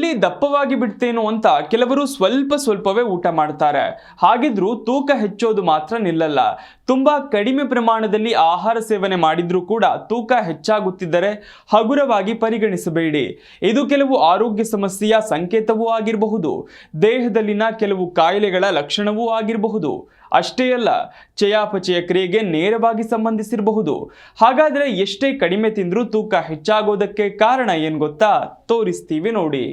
ಇಲ್ಲಿ ದಪ್ಪವಾಗಿ ಬಿಡ್ತೇನೋ ಅಂತ ಕೆಲವರು ಸ್ವಲ್ಪವೇ ಊಟ ಮಾಡ್ತಾರೆ. ಹಾಗಿದ್ರೂ ತೂಕ ಹೆಚ್ಚೋದು ಮಾತ್ರ ನಿಲ್ಲಲ್ಲ. ತುಂಬಾ ಕಡಿಮೆ ಪ್ರಮಾಣದಲ್ಲಿ ಆಹಾರ ಸೇವನೆ ಮಾಡಿದ್ರೂ ಕೂಡ ತೂಕ ಹೆಚ್ಚಾಗುತ್ತಿದ್ದರೆ ಹಗುರವಾಗಿ ಪರಿಗಣಿಸಬೇಡಿ. ಇದು ಕೆಲವು ಆರೋಗ್ಯ ಸಮಸ್ಯೆಯ ಸಂಕೇತವೂ ಆಗಿರಬಹುದು. ದೇಹದಲ್ಲಿನ ಕೆಲವು ಕಾಯಿಲೆಗಳ ಲಕ್ಷಣವೂ ಆಗಿರಬಹುದು. ಅಷ್ಟೇ ಅಲ್ಲ, ಚಯಾಪಚಯ ಕ್ರಿಯೆಗೆ ನೇರವಾಗಿ ಸಂಬಂಧಿಸಿರಬಹುದು. ಹಾಗಾದ್ರೆ ಎಷ್ಟೇ ಕಡಿಮೆ ತಿಂದ್ರೂ ತೂಕ ಹೆಚ್ಚಾಗೋದಕ್ಕೆ ಕಾರಣ ಏನ್ ಗೊತ್ತಾ? ತೋರಿಸ್ತೀವಿ ನೋಡಿ.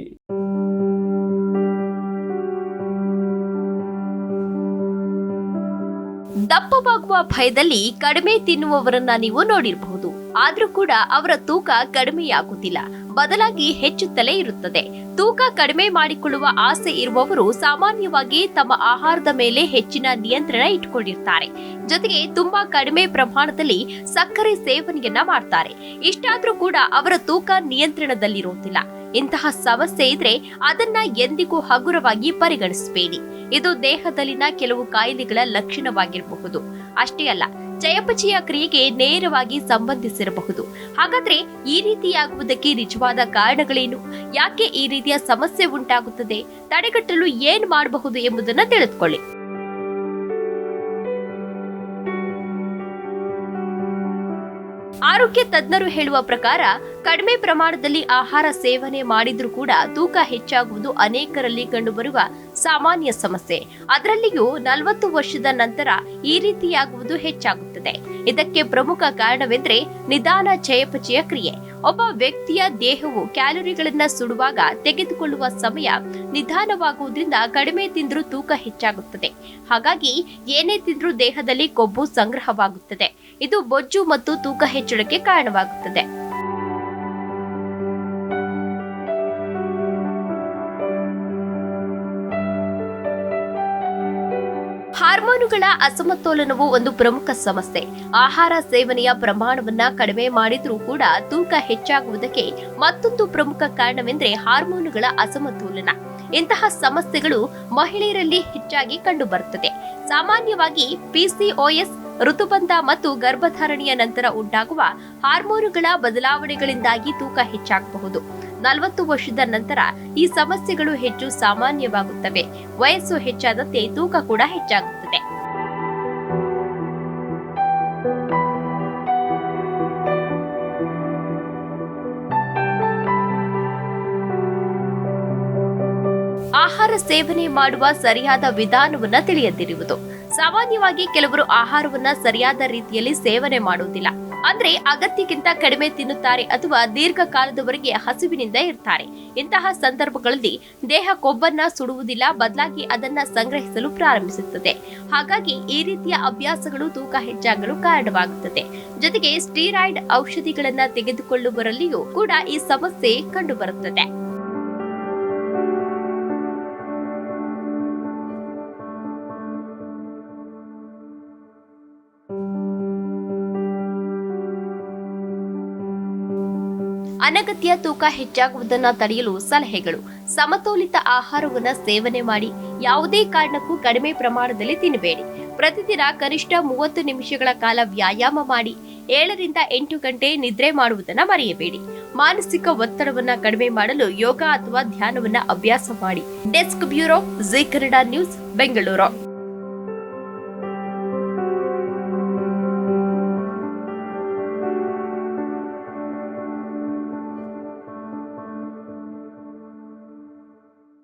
ದಪ್ಪವಾಗುವ ಭಯದಲ್ಲಿ ಕಡಿಮೆ ತಿನ್ನುವವರನ್ನ ನೀವು ನೋಡಿರಬಹುದು. ಆದ್ರೂ ಕೂಡ ಅವರ ತೂಕ ಕಡಿಮೆಯಾಗುತ್ತಿಲ್ಲ, ಬದಲಾಗಿ ಹೆಚ್ಚುತ್ತಲೇ ಇರುತ್ತದೆ. ತೂಕ ಕಡಿಮೆ ಮಾಡಿಕೊಳ್ಳುವ ಆಸೆ ಇರುವವರು ಸಾಮಾನ್ಯವಾಗಿ ತಮ್ಮ ಆಹಾರದ ಮೇಲೆ ಹೆಚ್ಚಿನ ನಿಯಂತ್ರಣ ಇಟ್ಟುಕೊಂಡಿರ್ತಾರೆ. ಜೊತೆಗೆ ತುಂಬಾ ಕಡಿಮೆ ಪ್ರಮಾಣದಲ್ಲಿ ಸಕ್ಕರೆ ಸೇವನೆಯನ್ನ ಮಾಡ್ತಾರೆ. ಇಷ್ಟಾದ್ರೂ ಕೂಡ ಅವರ ತೂಕ ನಿಯಂತ್ರಣದಲ್ಲಿರುವುದಿಲ್ಲ. ಇಂತಹ ಸಮಸ್ಯೆ ಇದ್ರೆ ಅದನ್ನ ಎಂದಿಗೂ ಹಗುರವಾಗಿ ಪರಿಗಣಿಸಬೇಡಿ. ಇದು ದೇಹದಲ್ಲಿನ ಕೆಲವು ಕಾಯಿಲೆಗಳ ಲಕ್ಷಣವಾಗಿರಬಹುದು. ಅಷ್ಟೇ ಅಲ್ಲ, ಚಯಾಪಚಯ ಕ್ರಿಯೆಗೆ ನೇರವಾಗಿ ಸಂಬಂಧಿಸಿರಬಹುದು. ಹಾಗಾದ್ರೆ ಈ ರೀತಿಯಾಗುವುದಕ್ಕೆ ನಿಜವಾದ ಕಾರಣಗಳೇನು? ಯಾಕೆ ಈ ರೀತಿಯ ಸಮಸ್ಯೆ ಉಂಟಾಗುತ್ತದೆ? ತಡೆಗಟ್ಟಲು ಏನ್ ಮಾಡಬಹುದು ಎಂಬುದನ್ನ ತಿಳಿದುಕೊಳ್ಳಿ. ಆರೋಗ್ಯ ತಜ್ಞರು ಹೇಳುವ ಪ್ರಕಾರ ಕಡಿಮೆ ಪ್ರಮಾಣದಲ್ಲಿ ಆಹಾರ ಸೇವನೆ ಮಾಡಿದ್ರೂ ಕೂಡ ತೂಕ ಹೆಚ್ಚಾಗುವುದು ಅನೇಕರಲ್ಲಿ ಕಂಡುಬರುವ ಸಾಮಾನ್ಯ ಸಮಸ್ಯೆ. ಅದರಲ್ಲಿಯೂ 40 ವರ್ಷದ ನಂತರ ಈ ರೀತಿಯಾಗುವುದು ಹೆಚ್ಚಾಗುತ್ತದೆ. ಇದಕ್ಕೆ ಪ್ರಮುಖ ಕಾರಣವೆಂದರೆ ನಿಧಾನ ಚಯಾಪಚಯ ಕ್ರಿಯೆ. ಒಬ್ಬ ವ್ಯಕ್ತಿಯ ದೇಹವು ಕ್ಯಾಲೋರಿಗಳನ್ನ ಸುಡುವಾಗ ತೆಗೆದುಕೊಳ್ಳುವ ಸಮಯ ನಿಧಾನವಾಗುವುದರಿಂದ ಕಡಿಮೆ ತಿಂದ್ರೂ ತೂಕ ಹೆಚ್ಚಾಗುತ್ತದೆ. ಹಾಗಾಗಿ ಏನೇ ತಿಂದ್ರೂ ದೇಹದಲ್ಲಿ ಕೊಬ್ಬು ಸಂಗ್ರಹವಾಗುತ್ತದೆ. ಇದು ಬೊಜ್ಜು ಮತ್ತು ತೂಕ ಹೆಚ್ಚಳಕ್ಕೆ ಕಾರಣವಾಗುತ್ತದೆ. ಹಾರ್ಮೋನುಗಳ ಅಸಮತೋಲನವು ಒಂದು ಪ್ರಮುಖ ಸಮಸ್ಯೆ. ಆಹಾರ ಸೇವನೆಯ ಪ್ರಮಾಣವನ್ನ ಕಡಿಮೆ ಮಾಡಿದ್ರೂ ಕೂಡ ತೂಕ ಹೆಚ್ಚಾಗುವುದಕ್ಕೆ ಮತ್ತೊಂದು ಪ್ರಮುಖ ಕಾರಣವೆಂದರೆ ಹಾರ್ಮೋನುಗಳ ಅಸಮತೋಲನ. ಇಂತಹ ಸಮಸ್ಯೆಗಳು ಮಹಿಳೆಯರಲ್ಲಿ ಹೆಚ್ಚಾಗಿ ಕಂಡುಬರುತ್ತದೆ. ಸಾಮಾನ್ಯವಾಗಿ PCOS, ಋತುಬಂಧ ಮತ್ತು ಗರ್ಭಧಾರಣೆಯ ನಂತರ ಉಂಟಾಗುವ ಹಾರ್ಮೋನುಗಳ ಬದಲಾವಣೆಗಳಿಂದಾಗಿ ತೂಕ ಹೆಚ್ಚಾಗಬಹುದು. 40 ವರ್ಷದ ನಂತರ ಈ ಸಮಸ್ಯೆಗಳು ಹೆಚ್ಚು ಸಾಮಾನ್ಯವಾಗುತ್ತವೆ. ವಯಸ್ಸು ಹೆಚ್ಚಾದಂತೆ ತೂಕ ಕೂಡ ಹೆಚ್ಚಾಗುತ್ತದೆ. ಆಹಾರ ಸೇವನೆ ಮಾಡುವ ಸರಿಯಾದ ವಿಧಾನವನ್ನ ತಿಳಿಯದಿರುವುದು. ಸಾಮಾನ್ಯವಾಗಿ ಕೆಲವರು ಆಹಾರವನ್ನ ಸರಿಯಾದ ರೀತಿಯಲ್ಲಿ ಸೇವನೆ ಮಾಡುವುದಿಲ್ಲ. ಅಂದ್ರೆ ಅಗತ್ಯಕ್ಕಿಂತ ಕಡಿಮೆ ತಿನ್ನುತ್ತಾರೆ ಅಥವಾ ದೀರ್ಘಕಾಲದವರೆಗೆ ಹಸಿವಿನಿಂದ ಇರ್ತಾರೆ. ಇಂತಹ ಸಂದರ್ಭಗಳಲ್ಲಿ ದೇಹ ಕೊಬ್ಬನ್ನ ಸುಡುವುದಿಲ್ಲ, ಬದಲಾಗಿ ಅದನ್ನ ಸಂಗ್ರಹಿಸಲು ಪ್ರಾರಂಭಿಸುತ್ತದೆ. ಹಾಗಾಗಿ ಈ ರೀತಿಯ ಅಭ್ಯಾಸಗಳು ತೂಕ ಹೆಚ್ಚಾಗಲು ಕಾರಣವಾಗುತ್ತದೆ. ಜೊತೆಗೆ ಸ್ಟೀರಾಯ್ಡ್ ಔಷಧಿಗಳನ್ನ ತೆಗೆದುಕೊಳ್ಳುವವರಲ್ಲಿಯೂ ಕೂಡ ಈ ಸಮಸ್ಯೆ ಕಂಡುಬರುತ್ತದೆ. ಅನಗತ್ಯ ತೂಕ ಹೆಚ್ಚಾಗುವುದನ್ನು ತಡೆಯಲು ಸಲಹೆಗಳು: ಸಮತೋಲಿತ ಆಹಾರವನ್ನು ಸೇವನೆ ಮಾಡಿ. ಯಾವುದೇ ಕಾರಣಕ್ಕೂ ಕಡಿಮೆ ಪ್ರಮಾಣದಲ್ಲಿ ತಿನ್ನಬೇಡಿ. ಪ್ರತಿದಿನ ಕನಿಷ್ಠ 30 ನಿಮಿಷಗಳ ಕಾಲ ವ್ಯಾಯಾಮ ಮಾಡಿ. 7 ರಿಂದ 8 ಗಂಟೆ ನಿದ್ರೆ ಮಾಡುವುದನ್ನು ಮರೆಯಬೇಡಿ. ಮಾನಸಿಕ ಒತ್ತಡವನ್ನ ಕಡಿಮೆ ಮಾಡಲು ಯೋಗ ಅಥವಾ ಧ್ಯಾನವನ್ನ ಅಭ್ಯಾಸ ಮಾಡಿ. Desk bureau, Zee Kannada news, Bengaluru.